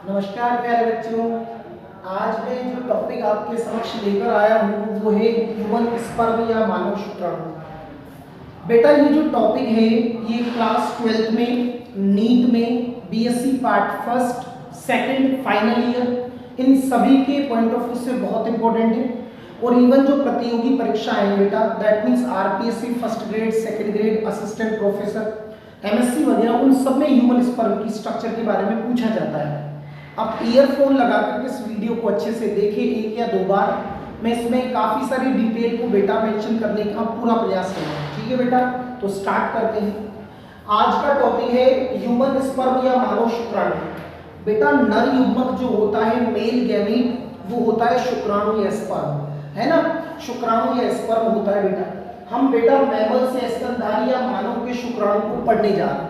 नमस्कार प्यारे बच्चों। आज मैं जो टॉपिक आपके समक्ष लेकर आया हूँ वो है ह्यूमन स्पर्म या मानव शुक्राणु। बेटा ये जो टॉपिक है ये क्लास 12th में, नीट में, BSc part first, second, final year, इन सभी के पॉइंट ऑफ व्यू से बहुत इंपॉर्टेंट है। और इवन जो प्रतियोगी परीक्षा है बेटा, that means RPSC first grade, second grade, assistant professor, MSc वगैरह, उन सब में ह्यूमन स्पर्म की स्ट्रक्चर के बारे में पूछा जाता है। आप ईयरफोन लगा करके इस वीडियो को अच्छे से देखें, एक या दो बार। मैं इसमें काफ़ी सारी डिटेल को बेटा मेंशन करने का पूरा प्रयास करूँगा। ठीक है बेटा, तो स्टार्ट करते हैं। आज का टॉपिक है ह्यूमन स्पर्म या मानव शुक्राणु। बेटा नर युग्मक जो होता है, मेल गैमीट, वो होता है शुक्राणु या स्पर्म, है ना। शुक्राणु या स्पर्म होता है बेटा। हम बेटा मैमल्स या स्तनधारी या मानव के शुक्राणु को पढ़ने जा रहे हैं।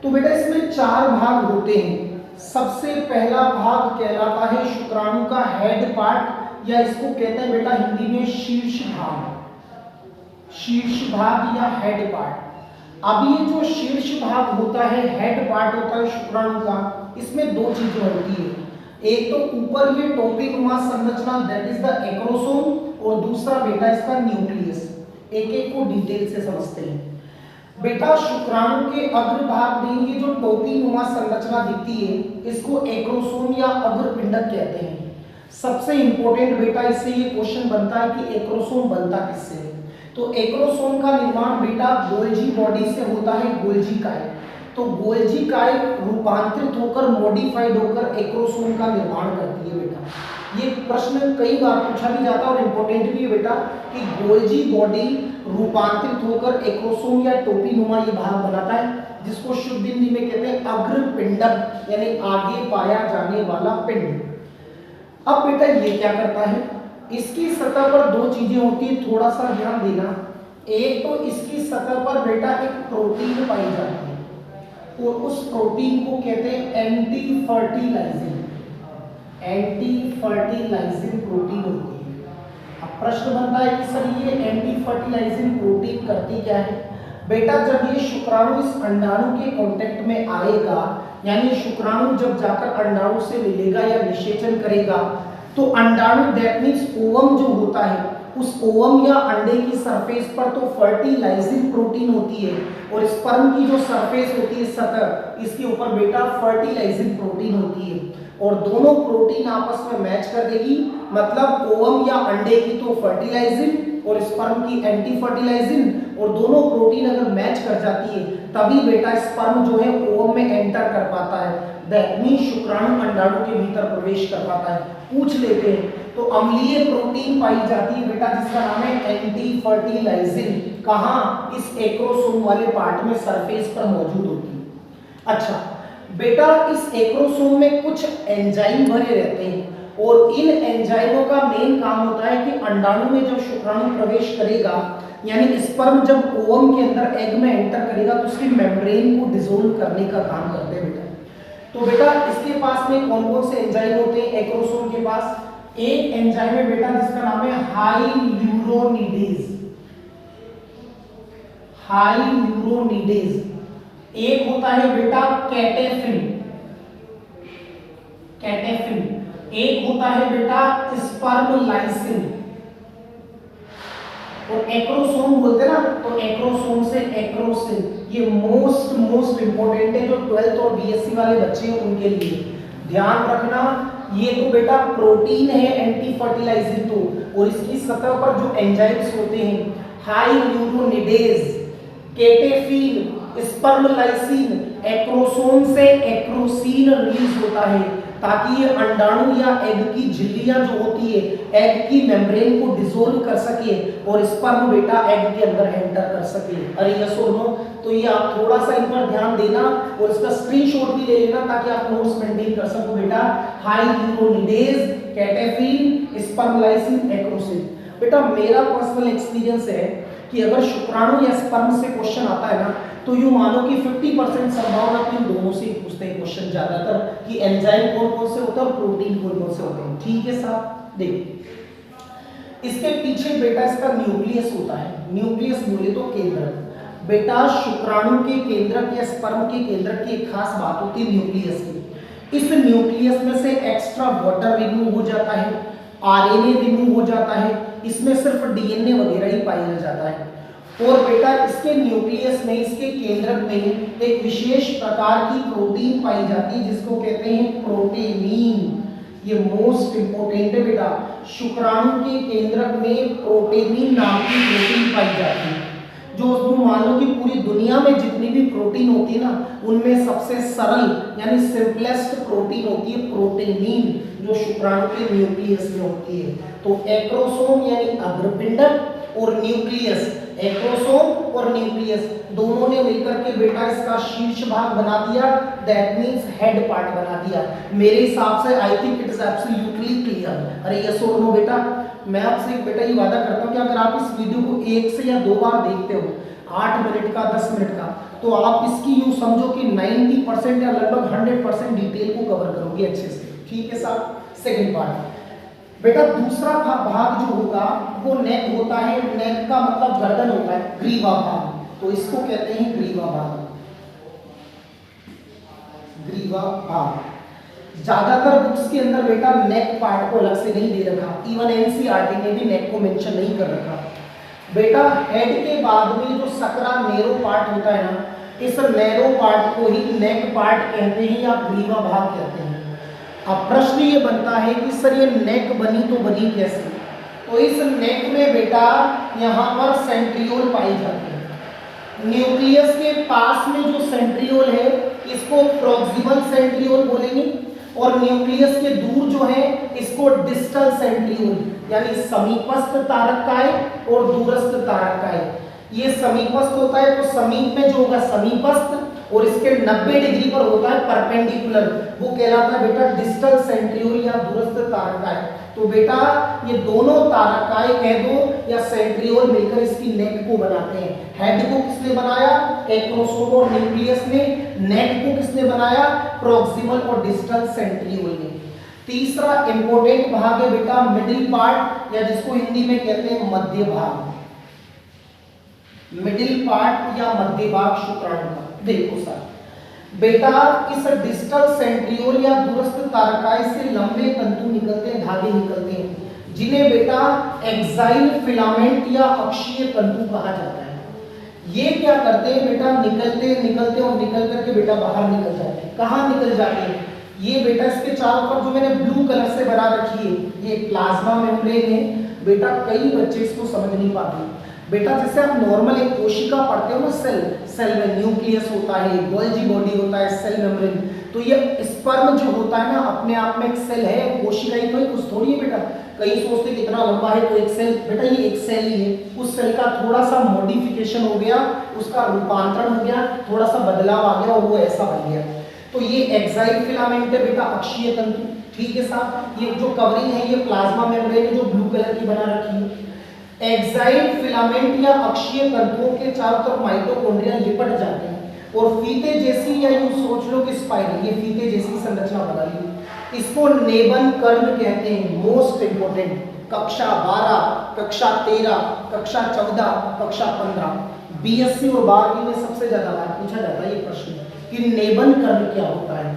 तो बेटा इसमें 4 भाग होते हैं। सबसे पहला भाग कहलाता है शुक्राणु का हेड पार्ट, या इसको कहते हैं बेटा हिंदी में शीर्ष भाग। शीर्ष भाग या हेड पार्ट। अब ये जो शीर्ष भाग होता है, हेड पार्ट होता है शुक्राणु का, इसमें 2 चीजें होती है। एक तो ऊपर ये टोपी नुमा संरचना, दैट इज द एक्रोसोम, और दूसरा बेटा इसका न्यूक्लियस। एक एक को डिटेल से समझते हैं। बेटा शुक्राणु के अग्रभाग में ये जो टोपी नुमा संरचना दिखती है, इसको एक्रोसोम या अग्रपिंडक कहते हैं। सबसे इंपॉर्टेंट बेटा इससे ये क्वेश्चन बनता है कि एक्रोसोम बनता किससे है। तो एक्रोसोम का निर्माण बेटा गोल्जी बॉडी से होता है, गोल्जी काय। तो गोल्जी काय रूपांतरित होकर, मॉडिफाइड होकर एक्रोसोम का निर्माण करती है बेटा। ये प्रश्न कई बार पूछा भी जाता है और इम्पोर्टेंट भी है बेटा कि गोल्जी बॉडी रूपांतरित होकर एक्रोसोम या टोपी नुमा ये भाग बनाता है, जिसको शुद्ध हिंदी में कहते हैं अग्रपिंडक, यानी आगे पाया जाने वाला पिंड। अब बेटा ये क्या करता है, इसकी सतह पर 2 चीजें होती है, थोड़ा सा ध्यान देना। एक तो इसकी सतह पर बेटा एक प्रोटीन पाई जाती है और उस प्रोटीन को कहते हैं anti fertilising. Anti fertilising protein होती है। अब प्रश्न बनता है कि सर ये एंटी फर्टिलाइजिंग प्रोटीन करती क्या है। बेटा जब ये शुक्राणु इस अंडाणु के कांटेक्ट में आएगा, यानी शुक्राणु जब जाकर अंडाणु से मिलेगा या निषेचन करेगा, तो अंडाणु दैट मीन्स ओवम जो होता है, उस ओवम या अंडे की सरफेस पर तो फर्टिलाइजिंग प्रोटीन होती है, और स्पर्म की जो सरफेस होती है, सतह, इसके ऊपर बेटा फर्टिलाइजिंग प्रोटीन होती है। और दोनों प्रोटीन आपस में मैच कर देगी, मतलब ओवम या अंडे की तो फर्टिलाइजिंग और स्पर्म की एंटी फर्टिलाइजिंग, और दोनों प्रोटीन अगर मैच कर जाती है तभी बेटा स्पर्म जो है ओवम में एंटर कर पाता है। दैट मीन्स शुक्राणु अंडाणु के भीतर प्रवेश कर पाता है। पूछ लेते हैं, तो अम्लीय प्रोटीन पाई जाती है बेटा जिसका नाम है एंटी फर्टिलाइजिंग। कहाँ? इस एक्रोसोम वाले पार्ट में सरफेस पर मौजूद होती है। अच्छा बेटा इस एक्रोसोम में कुछ एंजाइम भरे रहते हैं, और इन एंजाइमों का मेन काम होता है कि अंडाणु में जब शुक्राणु प्रवेश करेगा, यानी स्पर्म जब ओवम के अंदर एग में एंटर करेगा, तो उसकी मेम्ब्रेन को डिसोल्व करने का काम करते हैं बेटा। तो बेटा इसके पास में कौन कौन से एंजाइम होते हैं एक्रोसोम के पास? एक एंजाइम है बेटा जिसका नाम है हाइल्यूरोनिडेज। हाइल्यूरोनिडेज। एक होता है बेटा कैटेफिन। कैटेफिन। एक होता है बेटा स्पर्मलाइसिन। और एक्रोसोम बोलते हैं ना, तो एक्रोसोम से एक्रोसिन। ये मोस्ट इंपॉर्टेंट है जो 12th और बीएससी वाले बच्चे हैं उनके लिए। ध्यान रखना, ये तो बेटा प्रोटीन है एंटी फर्टिलाइजिंग तो, और इसकी सतह पर जो एंजाइम्स होते हैं, हाइल्यूरोनिडेज, कैटेफिन, स्पर्मलाइसिन, एक्रोसोम से एक्रोसिन रिलीज होता है, ताकि ये अंडाणु या एग की झिल्लियां जो होती है, एग की मेम्ब्रेन को डिसोल्व कर सके और स्पर्म बेटा एग के अंदर एंटर कर सके। अरे यस और नो? तो ये आप थोड़ा सा इन पर ध्यान देना और इसका स्क्रीनशॉट भी ले लेना ताकि आप नोट्स मेंटेन कर सको बेटा। हाइल्यूरोनिडेज, कैटेफिन, स्पर्मलाइसिन, एक्रोसिन। बेटा मेरा पर्सनल एक्सपीरियंस है कि अगर शुक्राणु या स्पर्म से क्वेश्चन आता है ना, तो यूं मानो कि 50% संभावना तो इन दोनों से पूछते हैं क्वेश्चन ज्यादातर, कि एंजाइम कौन कौन से होते हैं और प्रोटीन कौन कौन से होते हैं। ठीक है साहब, देखो इसके पीछे बेटा इसका न्यूक्लियस होता है। न्यूक्लियस बोले तो केंद्र। बेटा शुक्राणु के केंद्रक या स्पर्म के केंद्रक की एक खास बात होती है न्यूक्लियस की। इस न्यूक्लियस में से एक्स्ट्रा वाटर रिमूव हो जाता है, आरएनए रिमूव हो जाता है, इसमें सिर्फ डीएनए वगैरह ही पाया जाता है। और बेटा इसके न्यूक्लियस में, इसके केंद्रक में एक विशेष प्रकार की प्रोटीन पाई जाती है जिसको कहते हैं प्रोटीनीन। ये मोस्ट इंपोर्टेंट है बेटा, शुक्राणु के केंद्रक में प्रोटीनीन नाम की प्रोटीन पाई जाती है, जो उसको मान लो कि पूरी दुनिया में जितनी भी प्रोटीन होती है ना, उनमें सबसे सरल यानी सिंपलेस्ट प्रोटीन होती है प्रोटीनीन, जो शुक्राणु के न्यूक्लियस में होती है। तो एक्रोसोम यानी अग्रपिंडक और न्यूक्लियस, एक्रोसोम और न्यूक्लियस दोनों ने मिलकर के बेटा इसका शीर्ष भाग बना दिया, दैट मींस हेड पार्ट बना दिया। मेरे हिसाब से I think it is absolutely clear. अरे यस और नो बेटा, मैं आपसे एक बेटा ये वादा करता हूँ कि अगर आप इस वीडियो को 1 से या 2 बार देखते हो, 8 मिनट का 10 मिनट का, तो आप इसकी यूं समझो कि 90% या लगभग 100% डिटेल को कवर करोगे अच्छे से। ठीक है साहब। सेकंड पार्ट बेटा, दूसरा भाग जो होगा वो नेक होता है। नेक का मतलब गर्दन होता है, ग्रीवा भाग, तो इसको कहते हैं ग्रीवा भाग। ग्रीवा भाग ज्यादातर बुक्स के अंदर बेटा नेक पार्ट को अलग से नहीं दे रखा, इवन एनसीईआरटी ने भी नेक को मेंशन नहीं कर रखा। बेटा हेड के बाद में जो सकरा नैरो पार्ट होता है ना, इस नैरो पार्ट को ही नेक पार्ट कहते हैं या ग्रीवा भाग कहते हैं। अब प्रश्न ये बनता है कि सर ये नेक बनी तो बनी कैसे? तो इस नेक में बेटा यहाँ पर सेंट्रियोल पाई जाती है। न्यूक्लियस के पास में जो सेंट्रियोल है इसको प्रॉक्सिमल सेंट्रियोल बोलेंगे, और न्यूक्लियस के दूर जो है इसको डिस्टल सेंट्रियोल यानी समीपस्थ तारककाय और दूरस्थ तारककाय। ये समीपस्थ होता है तो समीप में जो होगा समीपस्थ, और इसके 90 डिग्री पर होता है परपेंडिकुलर, वो कहलाता है बेटा डिस्टल सेंट्रियोल या दूरस्थ तारककाय। तो बेटा ये दोनों तारककाय कह दो या सेंट्रियोल मिलकर इसकी नेक को बनाते हैं। हेड को किसने बनाया? एक्रोसोम और न्यूक्लियस ने। नेक को किसने बनाया? प्रॉक्सिमल और डिस्टल सेंट्रियोल ने। तीसरा इंपॉर्टेंट भाग है बेटा मिडिल पार्ट, या जिसको हिंदी में कहते हैं मध्य भाग। मिडिल पार्ट या मध्य भाग शुक्राणु का। देखो सर बेटा, इस डिस्टल सेंट्रियोल या दूरस्थ तारककाय से लंबे तंतु निकलते हैं, धागे निकलते हैं, जिन्हें बेटा एक्साइल फिलामेंट या अक्षीय तंतु कहा जाता है। ये क्या करते हैं बेटा? निकलते निकलते और निकल करके बेटा बाहर निकल जाते हैं। कहाँ निकल जाते हैं? ये बेटा इसके चारों तरफ जो मैंने ब्लू कलर से बना रखी है, ये प्लाज्मा मेम्ब्रेन है। बेटा कई बच्चे इसको समझ नहीं पाते। बेटा जैसे आप नॉर्मल एक कोशिका पढ़ते हो ना, सेल में न्यूक्लियस होता है, गोल्जी बॉडी होता है, सेल मेम्ब्रेन, तो ये स्पर्म जो होता है ना अपने आप में एक सेल है, कोशिका ही तो कुछ थोड़ी है बेटा। कई सोचते कितना लंबा है तो एक सेल, बेटा ये एक सेल ही है। उस सेल का थोड़ा सा मॉडिफिकेशन हो गया, उसका रूपांतरण हो गया, थोड़ा सा बदलाव आ गया और वो ऐसा बन गया। तो ये एक्साइल फिलामेंट है बेटा, अक्षीय तंतु। ठीक है साहब। ये जो कवरिंग है ये प्लाज्मा मेम्ब्रेन है जो ब्लू कलर की बना रखी है। एक्साइल फिलामेंट या अक्षीय तंतुओं के चारों तरफ माइटोकॉन्ड्रिया लिपट जाते हैं और फीते जैसी, या यूं सोच लो कि स्पाइरल, ये फीते जैसी संरचना बना ली। इसको नेबन कर्ण कहते हैं। मोस्ट इंपोर्टेंट, कक्षा 12, कक्षा 13, कक्षा 14, कक्षा 15 बीएससी और 12वीं में सबसे ज्यादा बार पूछा जाता है ये प्रश्न कि नेबन कर्ण क्या होता है।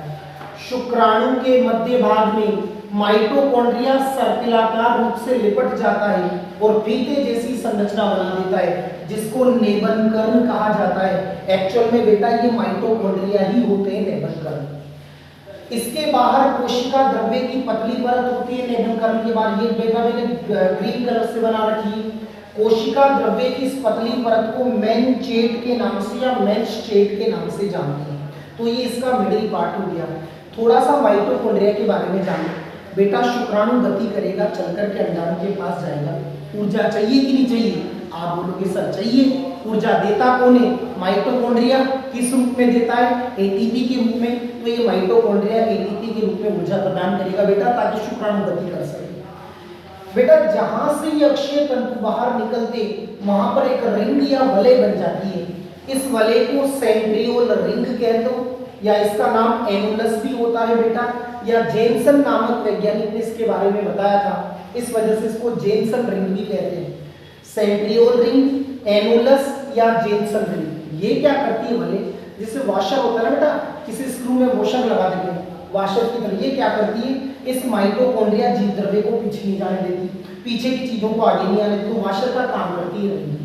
शुक्राणु के मध्य भाग में माइटोकॉन्ड्रिया सर्पिलाकार रूप से लिपट जाता है और फीते जैसी संरचना बना देता है, जिसको नेबन कर्ण कहा जाता है। एक्चुअल में बेटा ये माइटोकॉन्ड्रिया ही होते हैं नेबन कर्ण। इसके बाहर कोशिका द्रव्य की पतली परत होती है नेबन कर्ण के बाहर। ये बेटा मैंने ग्रीन कलर से बना रखी है। कोशिका द्रव्य की इस पतली परत को मेनचेट के नाम से या मेनस्टेट के नाम से जानते हैं। तो ये इसका मिडिल पार्ट हो गया। थोड़ा सा माइटोकॉन्ड्रिया के बारे में जानो बेटा। शुक्राणु गति करेगा, चलकर के अंडाणु के पास जाएगा। ऊर्जा चाहिए कि नहीं चाहिए? आप बोलोगे सर चाहिए। ऊर्जा देता कौन है? माइटोकॉन्ड्रिया। किस रूप में देता है? एटीपी के रूप में। तो ये माइटोकॉन्ड्रिया एटीपी के रूप में ऊर्जा प्रदान करेगा बेटा, ताकि शुक्राणु गति कर सके। बेटा जहां से ये अक्षीय तंतु बाहर निकलते वहां पर एक रिंग या वलय बन जाती है। इस वलय को सेंट्रियोल रिंग कह दो, या इसका नाम एनुलस भी होता है बेटा, या जेनसन नामक वैज्ञानिक ने इसके बारे में बताया था, इस वजह से इसको जेनसन रिंग भी कहते हैं। सेंट्रियोल रिंग, एनुलस या जेनसन रिंग। ये क्या करती है वलय? जैसे वॉशर होता है ना बेटा, किसी स्क्रू में वॉशर लगा देते हैं वाशर की तरह। ये क्या करती है, इस माइटोकॉन्ड्रिया जीव द्रव्य को पीछे नहीं जाने देती, पीछे की चीजों को आगे नहीं आने देती, तो वाशर का काम करती है।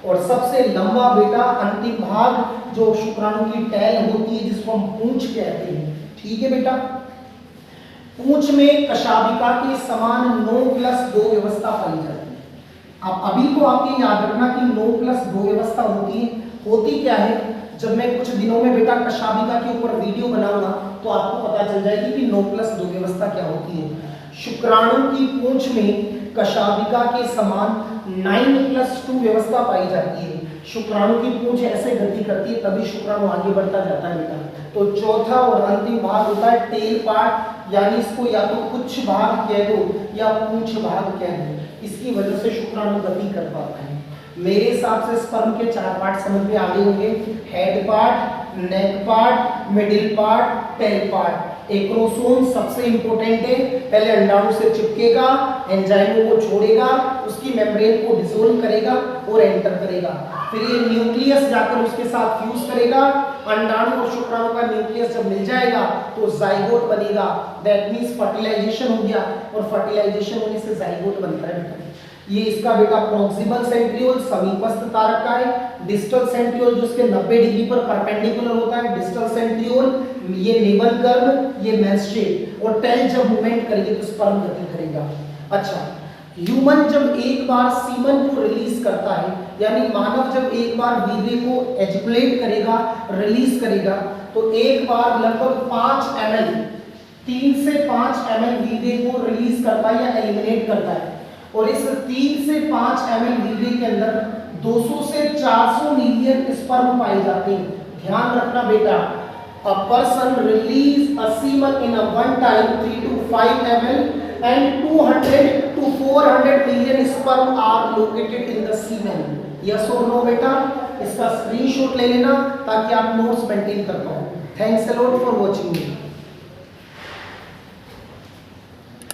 और सबसे लंबा बेटा अंतिम भाग जो शुक्राणु की टैल होती है जिसको हम पूंछ कहते हैं, ठीक है बेटा। पूंछ में कशाभिका के समान 9+2 व्यवस्था पाई जाती है। अब अभी तो आपको याद रखना कि 9+2 व्यवस्था होती है। होती क्या है, जब मैं कुछ दिनों में बेटा कशाभिका के ऊपर वीडियो बनाऊंगा तो आपको पता चल जाएगी कि 9+2 व्यवस्था क्या होती है। शुक्राणु की पूंछ में कशाभिका के समान 9+2 व्यवस्था पाई जाती है। शुक्राणु की पूंछ ऐसे गति करती है तभी शुक्राणु आगे बढ़ता जाता है बेटा। तो चौथा और अंतिम भाग होता है टेल पार्ट, यानी इसको या तो पुच्छ भाग कह दो या पूंछ भाग कह दो। इसकी वजह से शुक्राणु गति कर पाता है। मेरे हिसाब से स्पर्म के 4 पार्ट समझ में आ गए होंगे, head part, neck part, middle part, tail part. Acrosome सबसे इंपॉर्टेंट है, पहले अंडाणु से चिपकेगा, एंजाइमों को छोड़ेगा, उसकी मेम्ब्रेन को डिसोल्व करेगा और एंटर करेगा। फिर ये न्यूक्लियस जाकर उसके साथ फ्यूज करेगा। अंडाणु और शुक्राणु का न्यूक्लियस जब मिल जाएगा तो जाइगोट बनेगा, दैट मींस फर्टिलाइजेशन हो गया, और फर्टिलाइजेशन होने से जाइगोट बनता है बेटा। ये इसका बेटा प्रॉक्सिमल सेंट्रियोल समीपस्थ तारक का है, डिस्टल सेंट्रियोल जो इसके 90 डिग्री पर परपेंडिकुलर होता है, डिस्टल सेंट्रियोल ये नेबल कर्व, ये मेंस्ट्रेट, और टेल जब मूवमेंट करेगी तो स्पर्म गति करेगा। अच्छा, ह्यूमन जब एक बार सीमन को रिलीज करता है, यानी मानव जब एक बार वीर्य को एजुकुलेट करेगा, रिलीज करेगा, तो एक बार लगभग 5 ml 3 से 5 ml वीर्य को रिलीज करता है या एलिमिनेट करता है। और इस 3 से 5 ml वीर्य के अंदर 200 से 400 मिलियन स्पर्म पाए जाते हैं। ध्यान रखना बेटा, a person release a semen in a one time 3 to 5 ml and 200 to 400 million sperm are located in the semen. Yes or no बेटा? इसका स्क्रीनशॉट ले लेना ताकि आप नोट्स मेंटेन कर पाओ। Thanks a lot for watching.